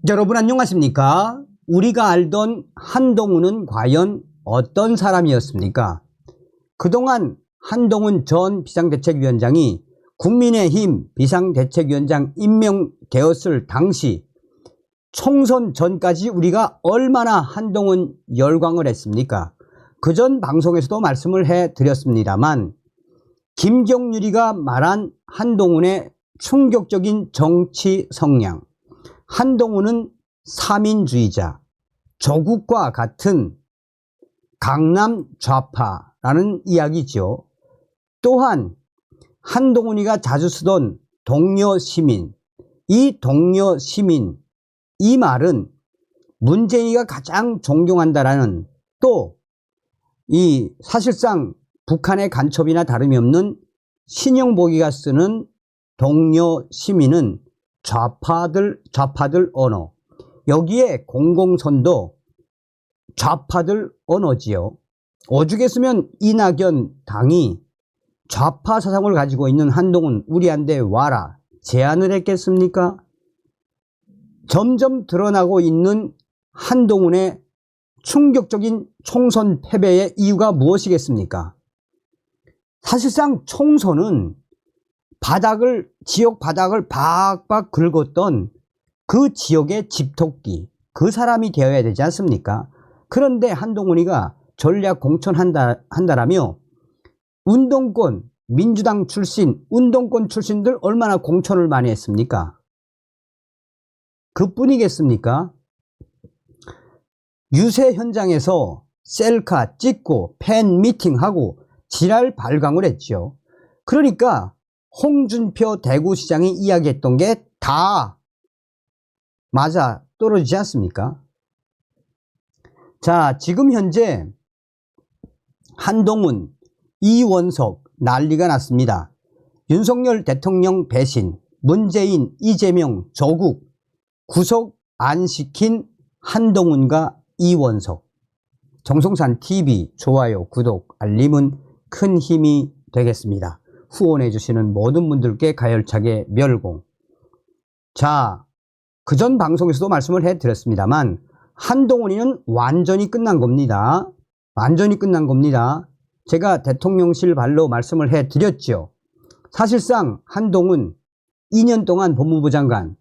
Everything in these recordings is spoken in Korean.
여러분 안녕하십니까? 우리가 알던 한동훈은 과연 어떤 사람이었습니까? 그동안 한동훈 전 비상대책위원장이 국민의힘 비상대책위원장 임명되었을 당시 총선 전까지 우리가 얼마나 한동훈 열광을 했습니까? 그전 방송에서도 말씀을 해드렸습니다만 김경률이가 말한 한동훈의 충격적인 정치 성향, 한동훈은 사민주의자, 조국과 같은 강남 좌파라는 이야기죠. 또한 한동훈이가 자주 쓰던 동료 시민, 이 동료 시민, 이 말은 문재인이가 가장 존경한다라는, 또 이 사실상 북한의 간첩이나 다름이 없는 신영복이가 쓰는 동료 시민은 좌파들 언어, 여기에 공공선도 좌파들 언어지요. 오죽했으면 이낙연 당이 좌파 사상을 가지고 있는 한동훈 우리한테 와라 제안을 했겠습니까? 점점 드러나고 있는 한동훈의 충격적인 총선 패배의 이유가 무엇이겠습니까? 사실상 총선은 지역 바닥을 박박 긁었던 그 지역의 집토끼, 그 사람이 되어야 되지 않습니까? 그런데 한동훈이가 전략 공천한다라며 운동권, 민주당 출신, 운동권 출신들 얼마나 공천을 많이 했습니까? 그뿐이겠습니까? 유세 현장에서 셀카 찍고 팬 미팅하고 지랄 발광을 했죠. 그러니까 홍준표 대구시장이 이야기했던 게 다 맞아 떨어지지 않습니까? 자, 지금 현재 한동훈, 이원석 난리가 났습니다. 윤석열 대통령 배신, 문재인, 이재명, 조국 구속 안 시킨 한동훈과 이원석. 정성산TV 좋아요, 구독, 알림은 큰 힘이 되겠습니다. 후원해 주시는 모든 분들께 가열차게 멸공. 자, 그전 방송에서도 말씀을 해드렸습니다만 한동훈이는 완전히 끝난 겁니다. 완전히 끝난 겁니다. 제가 대통령실 발로 말씀을 해드렸죠. 사실상 한동훈 2년 동안 법무부 장관,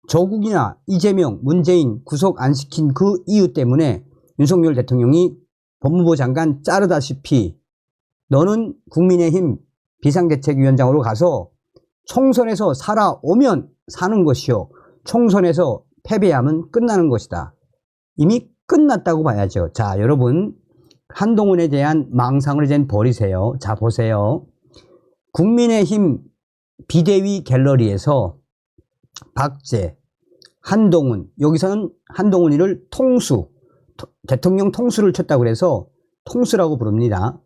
조국이나 이재명, 문재인 구속 안 시킨 그 이유 때문에 윤석열 대통령이 법무부 장관 자르다시피 너는 국민의힘 비상대책위원장으로 가서 총선에서 살아오면 사는 것이요, 총선에서 패배하면 끝나는 것이다. 이미 끝났다고 봐야죠. 자, 여러분 한동훈에 대한 망상을 이제 버리세요. 자, 보세요. 국민의힘 비대위 갤러리에서 박재, 한동훈, 여기서는 한동훈이를 대통령 통수를 쳤다고 해서 통수라고 부릅니다.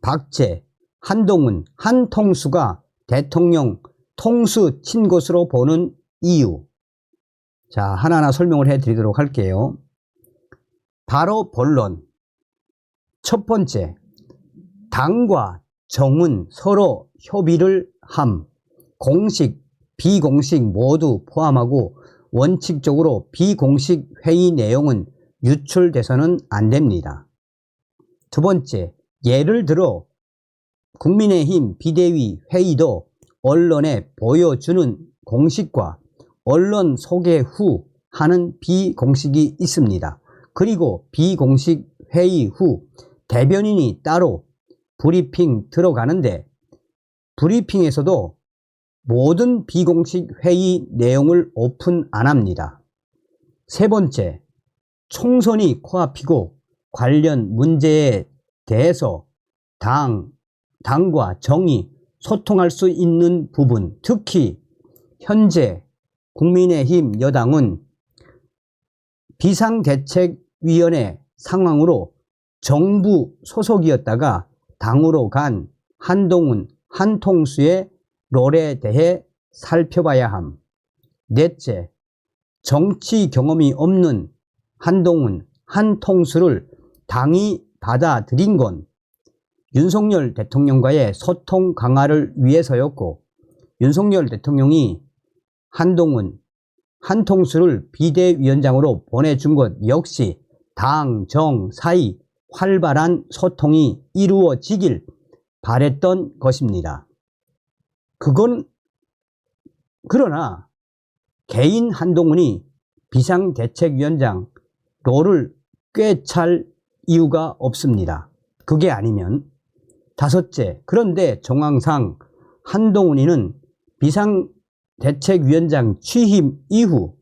박재, 한동훈, 한통수가 대통령 통수 친 것으로 보는 이유. 자, 하나하나 설명을 해드리도록 할게요. 바로 본론. 첫 번째, 당과 정은 서로 협의를 함. 공식, 비공식 모두 포함하고 원칙적으로 비공식 회의 내용은 유출돼서는 안 됩니다. 두 번째, 예를 들어 국민의힘 비대위 회의도 언론에 보여주는 공식과 언론 소개 후 하는 비공식이 있습니다. 그리고 비공식 회의 후 대변인이 따로 브리핑 들어가는데 브리핑에서도 모든 비공식 회의 내용을 오픈 안 합니다. 세 번째, 총선이 코앞이고 관련 문제에 대해서 당과 정이 소통할 수 있는 부분, 특히 현재 국민의힘 여당은 비상대책위원회 상황으로 정부 소속이었다가 당으로 간 한동훈, 한통수의 롤에 대해 살펴봐야 함. 넷째, 정치 경험이 없는 한동훈, 한통수를 당이 받아들인 건 윤석열 대통령과의 소통 강화를 위해서였고, 윤석열 대통령이 한동훈, 한통수를 비대위원장으로 보내준 것 역시 당, 정 사이 활발한 소통이 이루어지길 바랬던 것입니다. 그러나 개인 한동훈이 비상대책위원장 롤을 꿰찰 이유가 없습니다. 그게 아니면 다섯째, 그런데 정황상 한동훈이는 비상대책위원장 취임 이후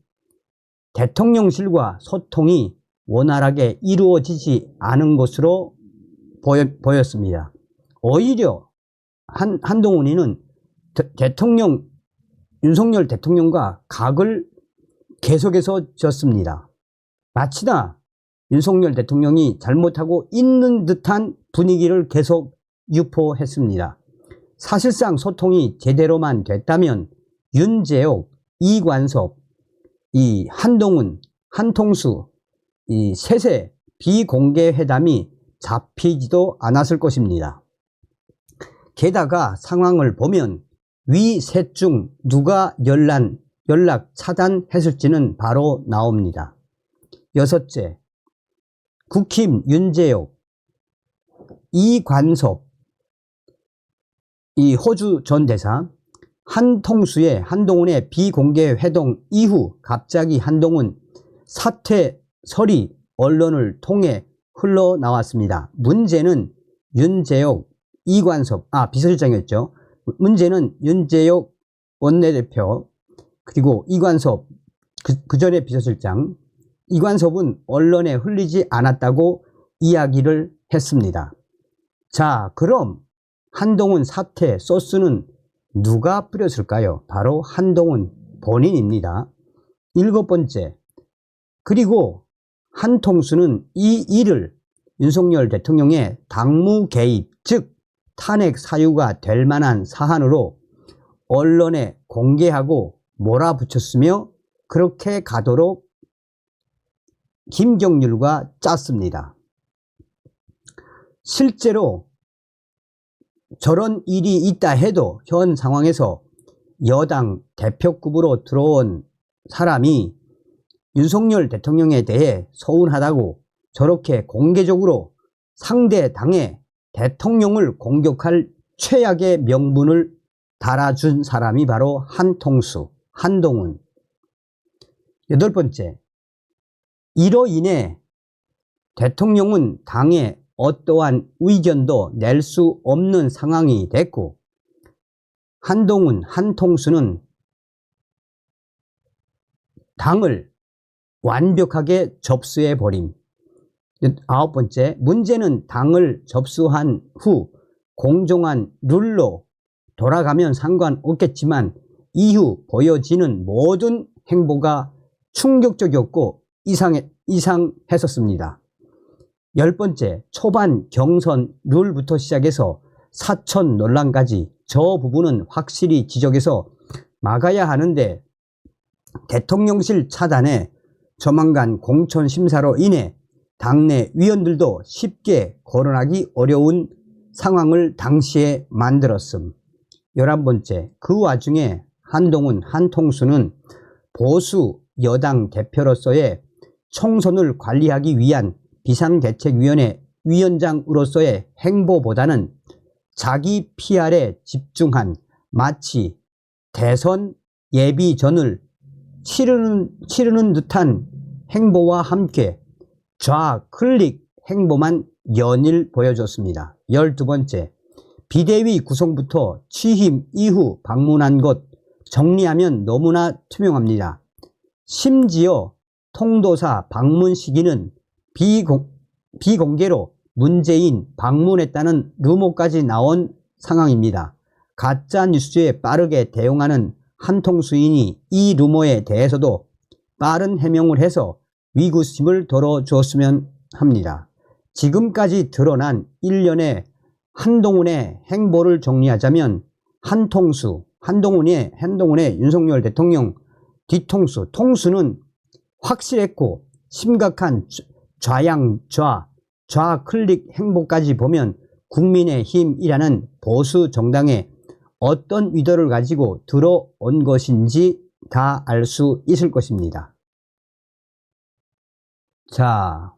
대통령실과 소통이 원활하게 이루어지지 않은 것으로 보였습니다. 오히려 한동훈이는 윤석열 대통령과 각을 계속해서 졌습니다. 마치나 윤석열 대통령이 잘못하고 있는 듯한 분위기를 계속 유포했습니다. 사실상 소통이 제대로만 됐다면 윤재옥, 이관섭, 한동훈, 한통수 이 셋의 비공개 회담이 잡히지도 않았을 것입니다. 게다가 상황을 보면 위 셋 중 누가 연락 차단했을지는 바로 나옵니다. 여섯째, 국힘 윤재옥, 이관섭, 호주 전 대사, 한통수의 한동훈의 비공개 회동 이후 갑자기 한동훈 사퇴설이 언론을 통해 흘러나왔습니다. 문제는 윤재옥, 이관섭, 비서실장이었죠. 문제는 윤재옥 원내대표 그리고 이관섭 그 전에 비서실장, 이관섭은 언론에 흘리지 않았다고 이야기를 했습니다. 자, 그럼 한동훈 사퇴 소스는 누가 뿌렸을까요? 바로 한동훈 본인입니다. 일곱 번째, 그리고 한통수는 이 일을 윤석열 대통령의 당무 개입, 즉 탄핵 사유가 될 만한 사안으로 언론에 공개하고 몰아붙였으며 그렇게 가도록 김경률과 짰습니다. 실제로 저런 일이 있다 해도 현 상황에서 여당 대표급으로 들어온 사람이 윤석열 대통령에 대해 서운하다고 저렇게 공개적으로 상대 당의 대통령을 공격할 최악의 명분을 달아준 사람이 바로 한통수, 한동훈. 여덟 번째, 이로 인해 대통령은 당에 어떠한 의견도 낼 수 없는 상황이 됐고 한동훈, 한통수는 당을 완벽하게 접수해버림. 아홉 번째, 문제는 당을 접수한 후 공정한 룰로 돌아가면 상관없겠지만 이후 보여지는 모든 행보가 충격적이었고 이상했었습니다. 열 번째, 초반 경선 룰부터 시작해서 사천 논란까지 저 부분은 확실히 지적해서 막아야 하는데 대통령실 차단에 조만간 공천 심사로 인해 당내 위원들도 쉽게 거론하기 어려운 상황을 당시에 만들었음. 11번째, 그 와중에 한동훈, 한통수는 보수 여당 대표로서의 총선을 관리하기 위한 비상대책위원회 위원장으로서의 행보보다는 자기 PR에 집중한 마치 대선 예비전을 치르는 듯한 행보와 함께 좌클릭 행보만 연일 보여줬습니다. 12번째, 비대위 구성부터 취임 이후 방문한 것 정리하면 너무나 투명합니다. 심지어 통도사 방문 시기는 비공개로 문재인 방문했다는 루머까지 나온 상황입니다. 가짜뉴스에 빠르게 대응하는 한통수인이 이 루머에 대해서도 빠른 해명을 해서 위구심을 덜어주었으면 합니다. 지금까지 드러난 일련의 한동훈의 행보를 정리하자면 한동훈의 윤석열 대통령 뒤통수, 통수는 확실했고 심각한 좌클릭 행보까지 보면 국민의힘이라는 보수 정당에 어떤 의도를 가지고 들어온 것인지 다 알 수 있을 것입니다. 자,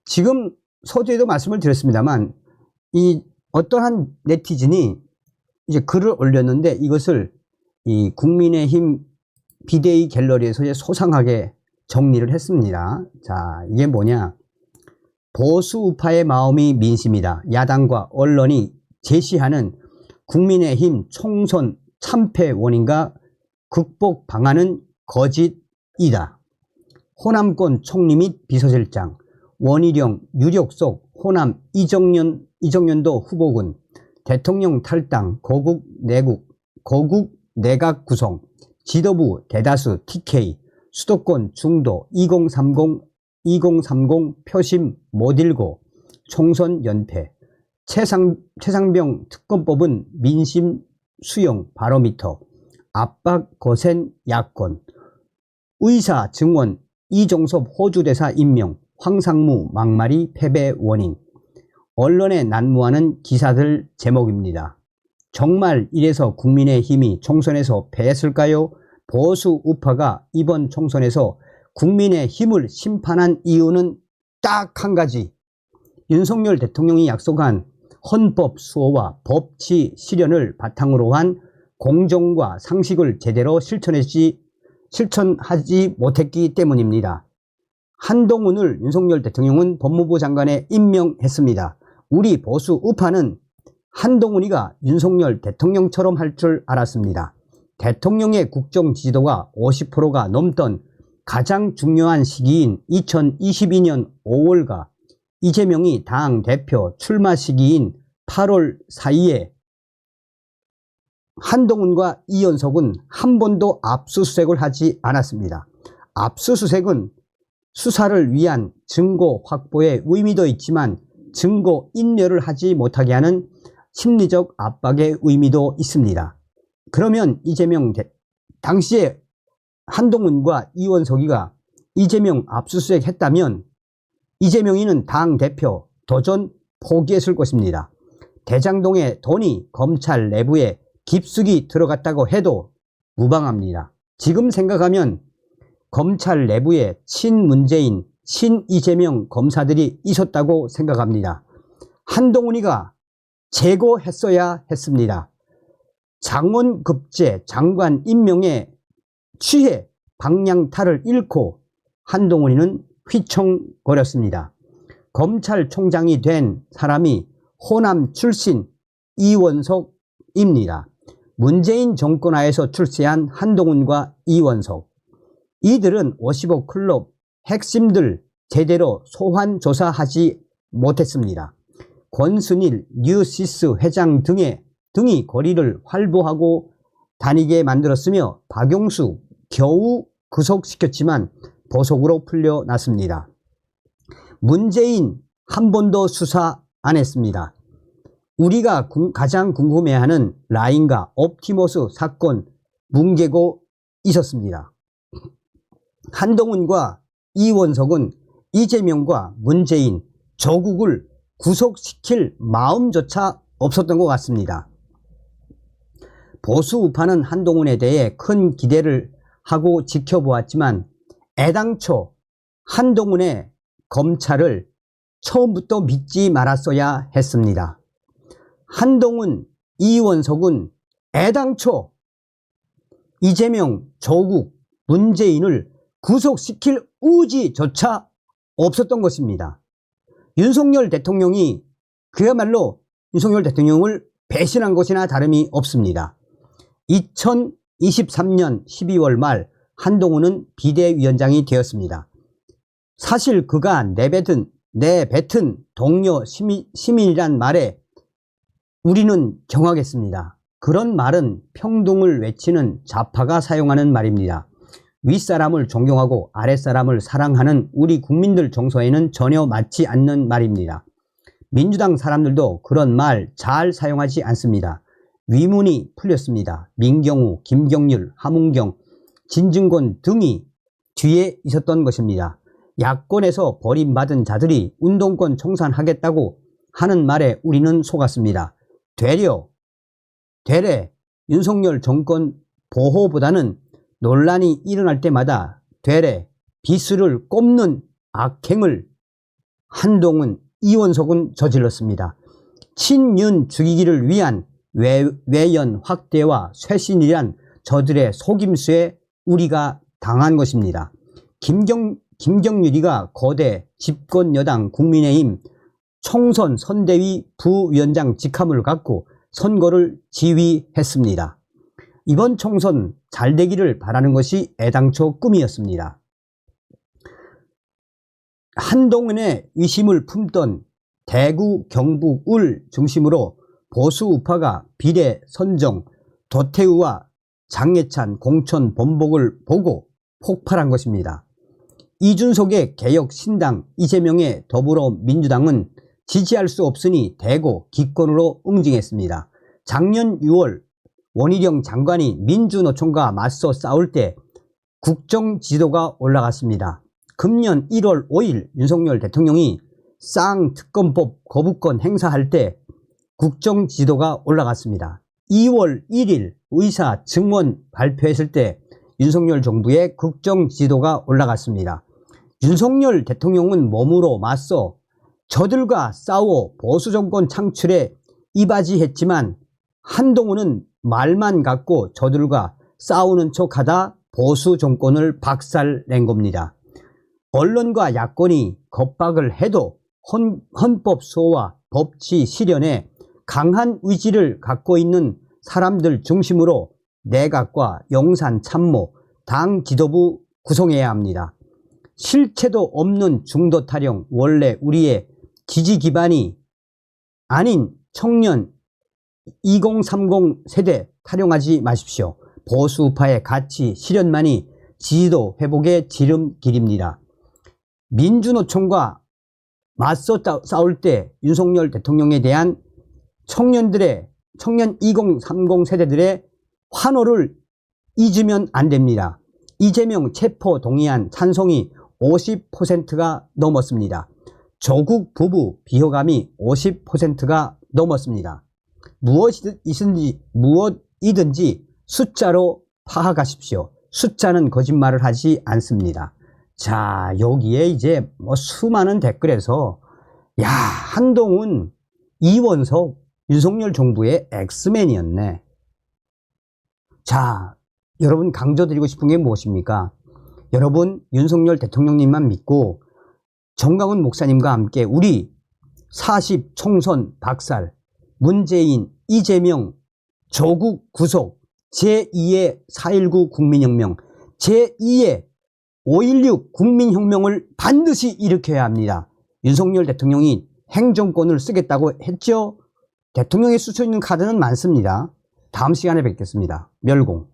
지금 서두에도 말씀을 드렸습니다만 이 어떠한 네티즌이 이제 글을 올렸는데 이것을 이 국민의힘 비대위 갤러리에서 이제 소상하게 정리를 했습니다. 자, 이게 뭐냐? 보수 우파의 마음이 민심이다. 야당과 언론이 제시하는 국민의힘 총선 참패 원인과 극복 방안은 거짓이다. 호남권 총리 및 비서실장, 원희룡 유력 속 호남 이정년도 후보군, 대통령 탈당, 거국 내각 구성, 지도부 대다수 TK, 수도권 중도 2030 표심 못 일고, 총선 연패, 최상병 특검법은 민심 수용 바로미터, 압박 거센 야권, 의사 증원 이종섭 호주대사 임명, 황상무 막말이 패배 원인, 언론에 난무하는 기사들 제목입니다. 정말 이래서 국민의힘이 총선에서 패했을까요? 보수 우파가 이번 총선에서 국민의힘을 심판한 이유는 딱 한 가지. 윤석열 대통령이 약속한 헌법 수호와 법치 실현을 바탕으로 한 공정과 상식을 제대로 실천하지 못했기 때문입니다. 한동훈을 윤석열 대통령은 법무부 장관에 임명했습니다. 우리 보수 우파는 한동훈이가 윤석열 대통령처럼 할 줄 알았습니다. 대통령의 국정 지지도가 50%가 넘던 가장 중요한 시기인 2022년 5월과 이재명이 당 대표 출마 시기인 8월 사이에 한동훈과 이원석은 한 번도 압수수색을 하지 않았습니다. 압수수색은 수사를 위한 증거 확보에 의미도 있지만 증거 인멸을 하지 못하게 하는 심리적 압박의 의미도 있습니다. 그러면 당시에 한동훈과 이원석이가 이재명 압수수색 했다면 이재명이는 당대표 도전 포기했을 것입니다. 대장동에 돈이 검찰 내부에 깊숙이 들어갔다고 해도 무방합니다. 지금 생각하면 검찰 내부에 친문재인, 친이재명 검사들이 있었다고 생각합니다. 한동훈이가 제거했어야 했습니다. 장원급제 장관 임명에 취해 방향타를 잃고 한동훈이는 휘청거렸습니다. 검찰총장이 된 사람이 호남 출신 이원석입니다. 문재인 정권 하에서 출세한 한동훈과 이원석, 이들은 55 클럽 핵심들 제대로 소환 조사하지 못했습니다. 권순일, 뉴시스 회장 등이 거리를 활보하고 다니게 만들었으며 박용수 겨우 구속시켰지만 보석으로 풀려났습니다. 문재인 한 번도 수사 안 했습니다. 우리가 가장 궁금해하는 라인과 옵티머스 사건 뭉개고 있었습니다. 한동훈과 이원석은 이재명과 문재인, 조국을 구속시킬 마음조차 없었던 것 같습니다. 보수 우파는 한동훈에 대해 큰 기대를 하고 지켜보았지만 애당초 한동훈의 검찰을 처음부터 믿지 말았어야 했습니다. 한동훈, 이원석은 애당초 이재명, 조국, 문재인을 구속시킬 의지조차 없었던 것입니다. 윤석열 대통령이 그야말로 윤석열 대통령을 배신한 것이나 다름이 없습니다. 2023년 12월 말 한동훈은 비대위원장이 되었습니다. 사실 그가 내뱉은 동료 시민이란 말에 우리는 경악했습니다. 그런 말은 평등을 외치는 좌파가 사용하는 말입니다. 윗사람을 존경하고 아랫사람을 사랑하는 우리 국민들 정서에는 전혀 맞지 않는 말입니다. 민주당 사람들도 그런 말 잘 사용하지 않습니다. 위문이 풀렸습니다. 민경우, 김경률, 하문경, 진중권 등이 뒤에 있었던 것입니다. 야권에서 버림받은 자들이 운동권 청산하겠다고 하는 말에 우리는 속았습니다. 되레 윤석열 정권 보호보다는 논란이 일어날 때마다 되레 비수를 꼽는 악행을 한동훈, 이원석은 저질렀습니다. 친윤 죽이기를 위한 외연 확대와 쇄신이란 저들의 속임수에 우리가 당한 것입니다. 김경률이가 거대 집권여당 국민의힘 총선 선대위 부위원장 직함을 갖고 선거를 지휘했습니다. 이번 총선 잘 되기를 바라는 것이 애당초 꿈이었습니다. 한동훈의 위심을 품던 대구, 경북을 중심으로 보수 우파가 비례 선정, 도태우와 장해찬 공천 번복을 보고 폭발한 것입니다. 이준석의 개혁신당, 이재명의 더불어민주당은 지지할 수 없으니 대거 기권으로 응징했습니다. 작년 6월 원희룡 장관이 민주노총과 맞서 싸울 때 국정지도가 올라갔습니다. 금년 1월 5일 윤석열 대통령이 쌍특검법 거부권 행사할 때 국정지도가 올라갔습니다. 2월 1일 의사 증원 발표했을 때 윤석열 정부의 국정지도가 올라갔습니다. 윤석열 대통령은 몸으로 맞서 저들과 싸워 보수정권 창출에 이바지했지만 한동훈은 말만 갖고 저들과 싸우는 척하다 보수정권을 박살낸 겁니다. 언론과 야권이 겁박을 해도 헌법 수호와 법치 실현에 강한 의지를 갖고 있는 사람들 중심으로 내각과 영산 참모, 당 지도부 구성해야 합니다. 실체도 없는 중도 타령, 원래 우리의 지지 기반이 아닌 청년 2030 세대 타령하지 마십시오. 보수우파의 가치 실현만이 지지도 회복의 지름길입니다. 민주노총과 맞서 싸울 때 윤석열 대통령에 대한 청년 2030 세대들의 환호를 잊으면 안 됩니다. 이재명 체포 동의안 찬성이 50%가 넘었습니다. 조국 부부 비호감이 50%가 넘었습니다. 무엇이든지 숫자로 파악하십시오. 숫자는 거짓말을 하지 않습니다. 자, 여기에 이제 수많은 댓글에서 야, 한동훈, 이원석, 윤석열 정부의 엑스맨이었네. 자, 여러분 강조드리고 싶은 게 무엇입니까? 여러분 윤석열 대통령님만 믿고 정강훈 목사님과 함께 우리 40 총선 박살, 문재인, 이재명, 조국 구속, 제2의 4.19 국민혁명, 제2의 5.16 국민혁명을 반드시 일으켜야 합니다. 윤석열 대통령이 행정권을 쓰겠다고 했죠. 대통령이 쓸 수 있는 카드는 많습니다. 다음 시간에 뵙겠습니다. 멸공.